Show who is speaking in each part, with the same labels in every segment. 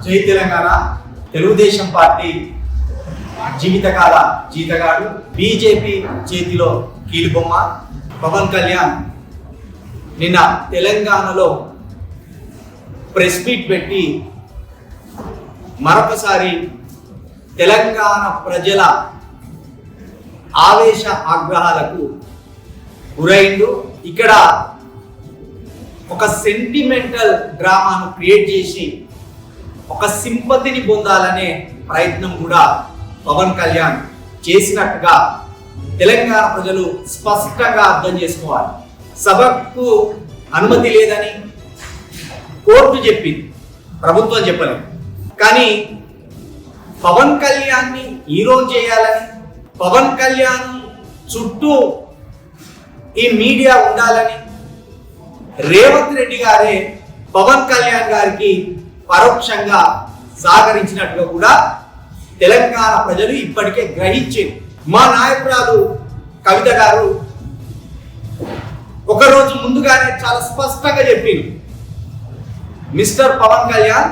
Speaker 1: జై తెలంగాణ. తెలుగుదేశం పార్టీ జీవితకాల జీతగాడు, బీజేపీ చేతిలో కీలుబొమ్మ పవన్ కళ్యాణ్ నిన్న తెలంగాణలో ప్రెస్ మీట్ పెట్టి మరొకసారి తెలంగాణ ప్రజల ఆవేశ ఆగ్రహాలకు గురైండు. ఇక్కడ ఒక సెంటిమెంటల్ డ్రామాను క్రియేట్ చేసి ఒక సింపతిని పొందాలనే ప్రయత్నం కూడా పవన్ కళ్యాణ్ చేసినట్టుగా తెలంగాణ ప్రజలు స్పష్టంగా అర్థం చేసుకోవాలి. సభకు అనుమతి లేదని కోర్టు చెప్పింది, ప్రభుత్వం చెప్పలేదు. కానీ పవన్ కళ్యాణ్ని హీరో చేయాలని, పవన్ కళ్యాణ్ చుట్టూ ఈ మీడియా ఉండాలని రేవంత్ రెడ్డి గారే పవన్ కళ్యాణ్ గారికి పరోక్షంగా సహకరించినట్టుగా కూడా తెలంగాణ ప్రజలు ఇప్పటికే గ్రహించారు. మా నాయకురాలు కవిత గారు ఒకరోజు ముందుగానే చాలా స్పష్టంగా చెప్పింది, మిస్టర్ పవన్ కళ్యాణ్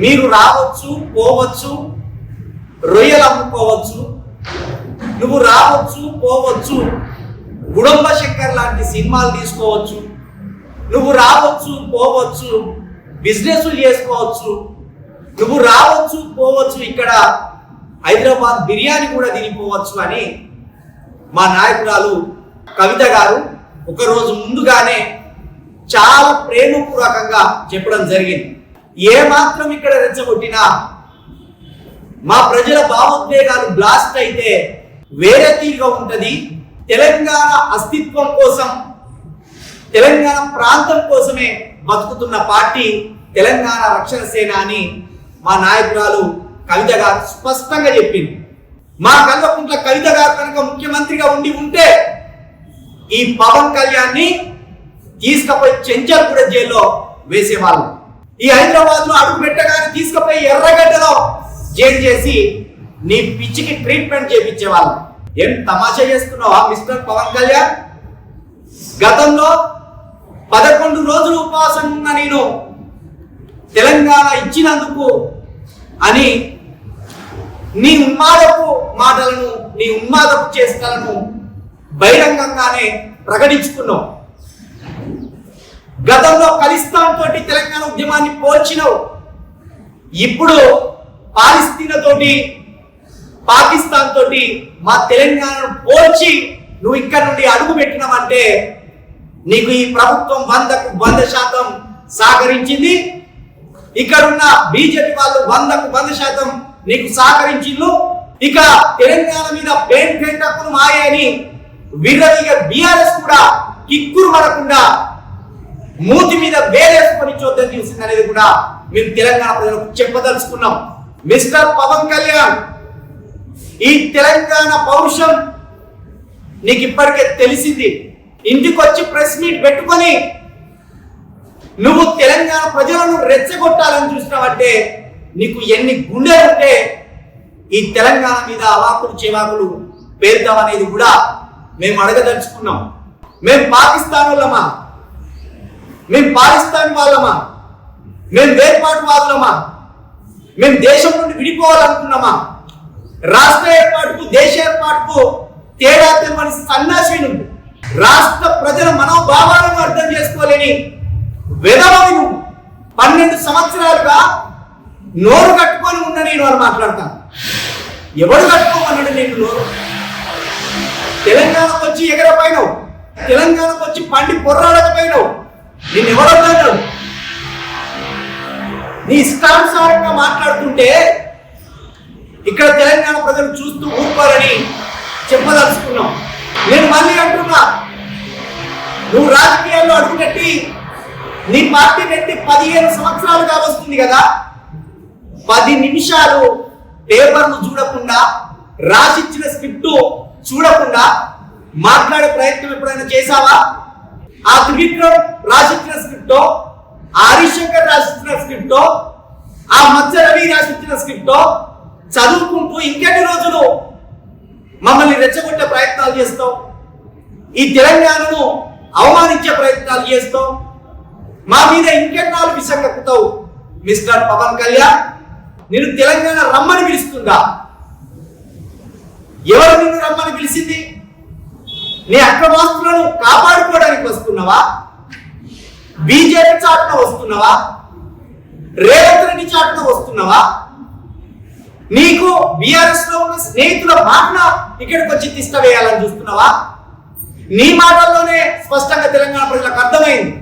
Speaker 1: మీరు రావచ్చు, పోవచ్చు, రొయ్యలు అమ్ముకోవచ్చు, నువ్వు రావచ్చు, పోవచ్చు, గుడంబ శంకర్ లాంటి సినిమాలు తీసుకోవచ్చు, నువ్వు రావచ్చు, పోవచ్చు, బిజినెస్ చేసుకోవచ్చు, నువ్వు రావచ్చు, పోవచ్చు, ఇక్కడ హైదరాబాద్ బిర్యానీ కూడా తినిపోవచ్చు అని మా నాయకురాలు కవిత గారు ఒకరోజు ముందుగానే చాలా ప్రేమపూర్వకంగా చెప్పడం జరిగింది. ఏ మాత్రం ఇక్కడ రెచ్చగొట్టినా మా ప్రజల భావోద్వేగాలు బ్లాస్ట్ అయితే వేరే తీరుగా ఉంటది. తెలంగాణ అస్తిత్వం కోసం, తెలంగాణ ప్రాంతం కోసమే బతుకుతున్న పార్టీ తెలంగాణ రక్షణ సేన అని మా నాయకురాలు కవిత గారు స్పష్టంగా చెప్పింది. మా కల్వకుంట్ల కవిత గారు కనుక ముఖ్యమంత్రిగా ఉంటే ఈ పవన్ కళ్యాణ్ని తీసుకుపోయి చెంచల్గూడ జైల్లో వేసేవాళ్ళు. ఈ హైదరాబాద్ లో అడుగు పెట్టగానే తీసుకుపోయి ఎర్రగడ్డలో జైలు చేసి నీ పిచ్చికి ట్రీట్మెంట్ చేయించేవాళ్ళు. ఏం తమాషా చేస్తున్నావా మిస్టర్ పవన్ కళ్యాణ్? గతంలో 11 రోజులు ఉపవాసం ఉన్న నేను తెలంగాణ ఇచ్చినందుకు అని నీ ఉన్మాదపు మాటలను, నీ ఉన్మాదపు చేష్టలను బహిరంగంగానే ప్రకటించుకున్నావు. గతంలో ఖలిస్తాన్ తోటి తెలంగాణ ఉద్యమాన్ని పోల్చినావు. ఇప్పుడు పాలస్తీనా తోటి, పాకిస్తాన్ తోటి మా తెలంగాణను పోల్చి నువ్వు ఇక్కడ నుండి అడుగు పెట్టినావంటే నీకు ఈ ప్రభుత్వం 100కు 100% సహకరించింది. ఇక్కడున్న బీజేపీ వాళ్ళు 100కు 100% నీకు సహకరించిండ్రు. ఇక తెలంగాణ మీద పెయింట్ హక్కులు మాయని విర్రవీగ బీఆర్ఎస్ కూడా కిక్కురు పడకుండా మూతి మీద వేరేసుకొని చూద్దాం చూసింది అనేది కూడా మేము తెలంగాణ ప్రజలకు చెప్పదలుచుకున్నాం. మిస్టర్ పవన్ కళ్యాణ్, ఈ తెలంగాణ పౌరుషం నీకు ఇప్పటికే తెలిసింది. ఇంటికి వచ్చి ప్రెస్ మీట్ పెట్టుకొని నువ్వు తెలంగాణ ప్రజలను రెచ్చగొట్టాలని చూసినావంటే నీకు ఎన్ని గుండెలు ఉంటే ఈ తెలంగాణ మీద అవాకులు చేవాకులు పేరుతామనేది కూడా మేము అడగదలుచుకున్నాం. మేము పాకిస్తాన్ వాళ్ళమా? మేము పాకిస్తాన్ వాళ్ళమా? మేము వేర్పాటు వాళ్ళమా? మేము దేశం నుండి విడిపోవాలనుకున్నామా? రాష్ట్ర ఏర్పాటుకు, దేశ ఏర్పాటుకు తేడా తెలవని సన్నాసి నుండి రాష్ట్ర ప్రజల మనోభావాలను అర్థం చేసుకోలేని వెధవవి నువ్వు. 12 సంవత్సరాలుగా నోరు కట్టుకొని ఉన్న నేను అని మాట్లాడతాను. ఎవడు కట్టుకోమన్నాడు నేను నోరు? తెలంగాణకు వచ్చి ఎగరపోయినావు, తెలంగాణకు వచ్చి పండి పొర్రాడకపోయినావు. నేను ఎవరన్నాడు? నీ ఇష్టానుసారంగా మాట్లాడుతుంటే ఇక్కడ తెలంగాణ ప్రజలు చూస్తూ ఊరుకోరని చెప్పదలుచుకున్నాం. నేను మళ్ళీ అంటున్నా, నువ్వు రాజకీయాల్లో అడుగుపెట్టి నీ పార్టీ పెట్టి 15 సంవత్సరాలుగా వస్తుంది కదా, 10 నిమిషాలు పేపర్ను చూడకుండా, రాసిచ్చిన స్క్రిప్ట్ చూడకుండా మాట్లాడే ప్రయత్నం ఎప్పుడైనా చేశావా? ఆ త్రివిక్రమ్ రాసిచ్చిన స్క్రిప్ట్, ఆ హరిశంకర్ రాసిచ్చిన స్క్రిప్ట్, ఆ మత్స్య రవి రాసిచ్చిన స్క్రిప్ట్ చదువుకుంటూ ఇంకెన్ని రోజులు మమ్మల్ని రెచ్చగొట్టే ప్రయత్నాలు చేస్తావు? ఈ తెలంగాణను అవమానించే ప్రయత్నాలు చేస్తావు? మా మీద ఇంకెన్నాళ్ళు విషం కక్కుతావు? మిస్టర్ పవన్ కళ్యాణ్, నేను తెలంగాణ రమ్మని పిలుస్తుందా? ఎవరు నిన్ను రమ్మని పిలిచింది? నీ అక్రమాస్తులను కాపాడుకోవడానికి వస్తున్నావా? బీజేపీ చాటున వస్తున్నావా? రేవంత్ రెడ్డి చాటున వస్తున్నావా? నీకు బీఆర్ఎస్ లో ఉన్న స్నేహితుల మాటన ఇక్కడికి వచ్చి తిష్ట వేయాలని చూస్తున్నావా? నీ మాటల్లోనే స్పష్టంగా తెలంగాణ ప్రజలకు అర్థమైంది.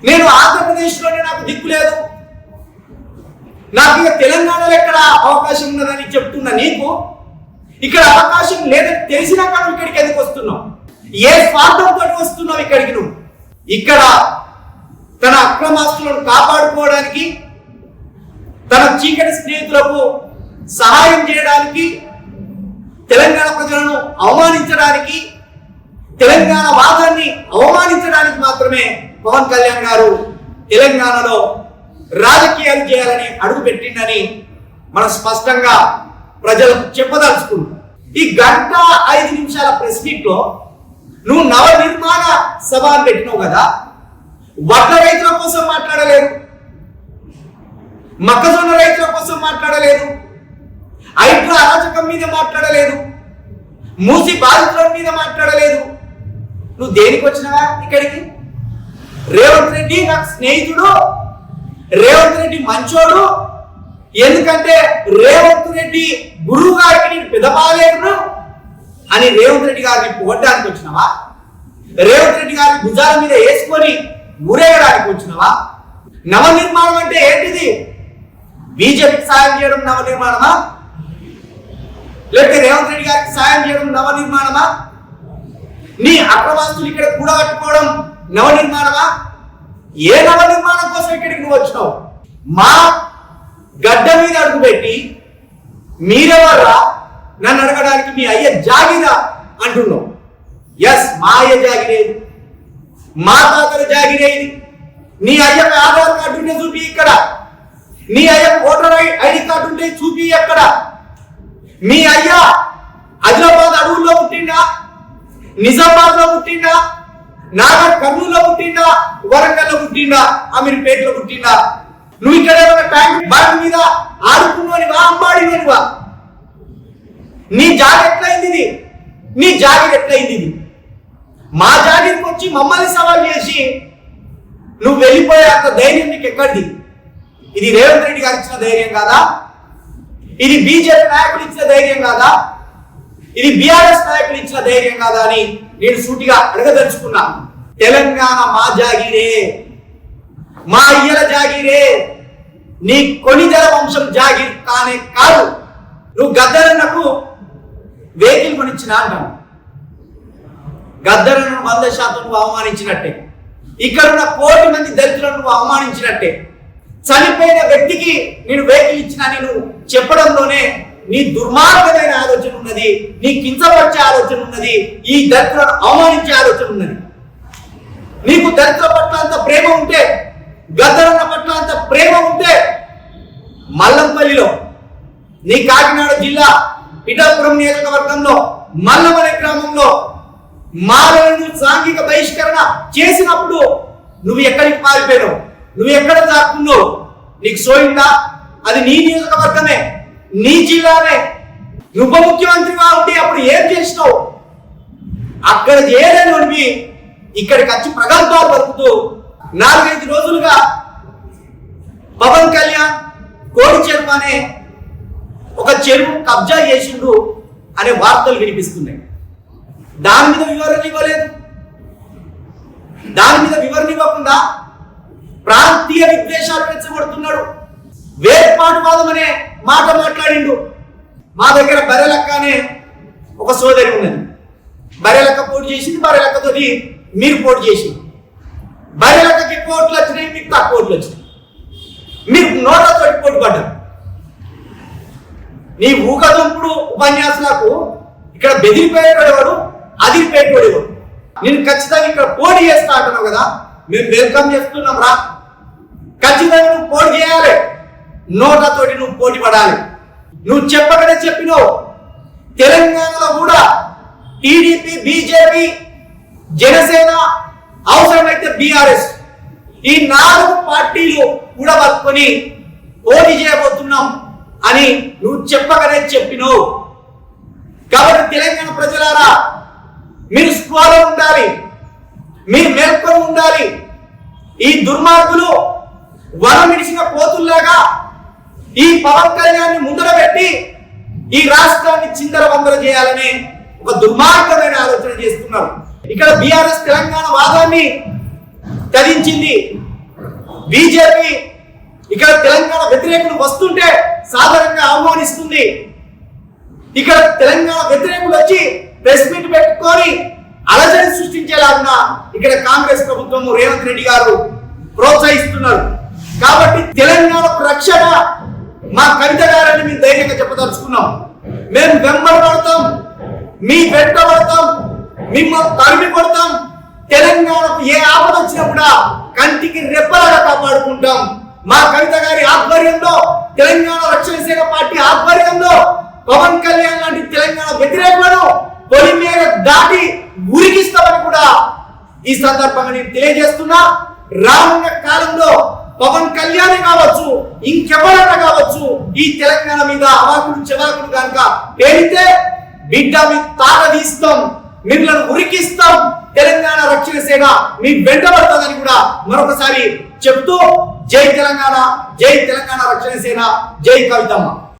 Speaker 1: నేను ఆంధ్రప్రదేశ్లోనే నాకు దిక్కు లేదు, నాకు ఇక తెలంగాణలో ఎక్కడ అవకాశం ఉన్నదని చెప్తున్నా నీకు ఇక్కడ అవకాశం లేదని తెలిసినాక నువ్వు ఇక్కడికి ఎందుకు వస్తున్నావు? ఏ స్వార్థంతో వస్తున్నావు ఇక్కడికి? నువ్వు ఇక్కడ తన అక్రమాస్తులను కాపాడుకోవడానికి, తన చీకటి స్నేహితులకు సహాయం చేయడానికి, తెలంగాణ ప్రజలను అవమానించడానికి, తెలంగాణ వాదాన్ని అవమానించడానికి మాత్రమే పవన్ కళ్యాణ్ గారు తెలంగాణలో రాజకీయాలు చేయాలని అడుగు పెట్టిందని మనం స్పష్టంగా ప్రజలకు చెప్పదలుచుకున్నాం. ఈ 1:05 ప్రెస్ మీట్ లో నువ్వు నవనిర్మాణ సభ అని పెట్టినావు కదా, వడ్ల రైతుల కోసం మాట్లాడలేదు, మొక్కజొన్న రైతుల కోసం మాట్లాడలేదు, ఐట్ల అరాచకం మీద మాట్లాడలేదు, మూసి బాధితుల మీద మాట్లాడలేదు. నువ్వు దేనికి వచ్చినావా ఇక్కడికి? రేవంత్ రెడ్డి నాకు స్నేహితుడు, రేవంత్ రెడ్డి మంచోడు, ఎందుకంటే రేవంత్ రెడ్డి గురువు గారికి నేను పెదపాలేను అని రేవంత్ రెడ్డి గారిని పొగడ్డానికి వచ్చినావా? రేవంత్ రెడ్డి గారిని భుజాల మీద వేసుకొని ఊరేగడానికి వచ్చినావా? నవనిర్మాణం అంటే ఏంటిది? బీజేపీకి సాయం చేయడం నవనిర్మాణమా? లేకపోతే రేవంత్ రెడ్డి గారికి సాయం చేయడం నవనిర్మాణమా? నీ అక్రమాస్తులు ఇక్కడ కూడగట్టుకోవడం నవనిర్మాణమా? ఏ నవనిర్మాణం కోసం ఇక్కడికి నువ్వు వచ్చినావు? మా గడ్డ మీద అడుగుపెట్టి మీరెవర్రా నన్ను అడగడానికి? మీ అయ్య జాగిరా అంటున్నావు. ఎస్, మా అయ్య జాగిరేది, మా తాతల జాగిరేది. నీ అయ్యకు ఆధార్ కార్డు ఉంటే చూపి ఇక్కడ, నీ అయ్యకు ఓటర్ ఐడి కార్డు ఉంటే చూపి ఎక్కడ. మీ అయ్య ఆదిలాబాద్ అడవుల్లో పుట్టిండా, నిజామాబాద్ లో పుట్టిండా, నాగర్ కర్నూలులో పుట్టిండా, వరంగల్లో పుట్టిండా, అమీర్పేటలో పుట్టిండా? నువ్వు ఇక్కడ ఏమైనా ట్యాంక్ బావి మీద ఆడుకున్నోనివా, అంబాడినోనివా? నీ జాగి ఎట్లయింది ఇది? నీ జాగిరి ఎట్లయింది ఇది? మా జాగిరికి వచ్చి మమ్మల్ని సవాల్ చేసి నువ్వు వెళ్ళిపోయే అంత ధైర్యం నీకు ఎక్కడిది? ఇది రేవంత్ రెడ్డి గారు ఇచ్చిన ధైర్యం కాదా? ఇది బీజేపీ నాయకులు ఇచ్చిన ధైర్యం కాదా? ఇది బీఆర్ఎస్ నాయకులు ఇచ్చిన ధైర్యం కాదా అని నేను సూటిగా అడగదలుచుకున్నా. తెలంగాణ మా జాగిరే, మా అయ్యల జాగిరే, నీ కొనిదెల వంశం జాగిర్ కానే కాదు. నువ్వు గద్దరన్నకు వెహికల్ కొనిచ్చిన అంటాను. గద్దరను 100% నువ్వు అవమానించినట్టే, ఇక్కడ ఉన్న 1 కోటి మంది దళితులను నువ్వు అవమానించినట్టే. చనిపోయిన వ్యక్తికి నేను వెహికల్ ఇచ్చిన నేను చెప్పడంలోనే నీ దుర్మార్గమైన ఆలోచన ఉన్నది, నీ కించపరిచే ఆలోచన ఉన్నది, ఈ దళితులను అవమానించే ఆలోచన ఉన్నది. నీకు దళితుల పట్ల అంత ప్రేమ ఉంటే, గద్దరన్న పట్ల అంత ప్రేమ ఉంటే, మల్లంపల్లిలో నీ కాకినాడ జిల్లా పిఠాపురం నియోజకవర్గంలో మల్లం అనే గ్రామంలో మాలను సాంఘిక బహిష్కరణ చేసినప్పుడు నువ్వు ఎక్కడికి పారిపోయావు? నువ్వు ఎక్కడ దాక్కున్నావు? నీకు సోయిందా? అది నీ నియోజకవర్గమే, నీ జిల్లానే. ఉప ముఖ్యమంత్రిగా ఉంటే అప్పుడు ఏం చేసినావు? అక్కడ చేయలేని ఇక్కడికి వచ్చి ప్రగల్భాలు పలుకుతూ 4-5 రోజులుగా పవన్ కళ్యాణ్ కోడి చెరువు అనే ఒక చెరువు కబ్జా చేసిండు అనే వార్తలు వినిపిస్తున్నాయి. దాని మీద వివరణ ఇవ్వలేదు. దాని మీద వివరణ ఇవ్వకుండా ప్రాంతీయ విద్వేషాలు రెచ్చగొడుతున్నాడు. వేర్పాటువాదం అనే మాట మాట్లాడిండు. మా దగ్గర బరెలక్క అనే ఒక సోదరి ఉన్నది. బరెలక్క పోటీ చేసింది, బరెలక్కతో మీరు పోటీ చేసింది. బరెలక్కకి ఎక్కువ ఓట్లు వచ్చినాయి, మీకు తక్కువ ఓట్లు వచ్చినాయి. మీరు నోట్లతో పోటీ పడ్డారు. నీ ఊకదంపుడు ఉపన్యాసాలకు ఇక్కడ బెదిరిపోయేవాడు, అదిరిపోయేవాడు. నేను ఖచ్చితంగా ఇక్కడ పోటీ చేస్తా అంటున్నావు కదా, మేము వెల్కమ్ చేస్తున్నాం రా. ఖచ్చితంగా నువ్వు పోటీ చేయాలి, నోట్లతోటి నువ్వు పోటీ పడాలి. నువ్వు చెప్పకనే చెప్పినావు. తెలంగాణలో కూడా టీడీపీ, బీజేపీ, జనసేన, అవసరమైతే బీఆర్ఎస్, ఈ 4 పార్టీలు కూడబట్టుకొని పోటీ చేయబోతున్నాం అని నువ్వు చెప్పగానే చెప్పినావు. కాబట్టి తెలంగాణ ప్రజలారా, మీరు స్పృహలో ఉండాలి, మీరు మేల్కొని ఉండాలి. ఈ దుర్మార్గులు వనమిడిసిన పోతుల్లాగా ఈ పవన్ కళ్యాణ్ ముందర పెట్టి ఈ రాష్ట్రాన్ని చిందరవందర చేయాలని ఒక దుర్మార్గమైన ఆలోచన చేస్తున్నారు. ఇక్కడ బీఆర్ఎస్ తెలంగాణ వాదాన్ని తరించింది. బీజేపీ ఇక్కడ తెలంగాణ వ్యతిరేకులు వస్తుంటే సాధారణంగా ఆహ్వానిస్తుంది. ఇక్కడ తెలంగాణ వ్యతిరేకులు వచ్చి ప్రెస్ మీట్ పెట్టుకొని అలజడి సృష్టించేలాగా ఇక్కడ కాంగ్రెస్ ప్రభుత్వం రేవంత్ రెడ్డి గారు ప్రోత్సహిస్తున్నారు. కాబట్టి తెలంగాణ రక్షణ మా కవిత గారని మేము ధైర్యంగా చెప్పదలుచుకున్నాం. మేము వెంబడబడతాం, మీ వెంటబడతాం, మిమ్మల్ని తరిమి కొడతాం. తెలంగాణకు ఏ ఆపద వచ్చినా కూడా కంటికి రెప్పలాగా కాపాడుకుంటాం. మా కవిత గారి ఆధ్వర్యంలో, తెలంగాణ రక్షణ సేన పార్టీ ఆధ్వర్యంలో పవన్ కళ్యాణ్ లాంటి తెలంగాణ వ్యతిరేకులను పొలి మీద దాటి ఉరికిస్తామని కూడా ఈ సందర్భంగా నేను తెలియజేస్తున్నా. రానున్న కాలంలో పవన్ కళ్యాణ్ కావచ్చు, ఇంకెవరైనా కావచ్చు, ఈ తెలంగాణ మీద అవాకుడు చెవాకుడు కనుక పేరితే బిడ్డ మీ తాట తీస్తాం, మిమ్మల్ని ఉరికిస్తాం. తెలంగాణ రక్షణ సేన మీ వెంటబడుతుందని కూడా మరొకసారి చెప్తూ జై తెలంగాణ, జై తెలంగాణ రక్షణ సేన, జై కవితమ్మ.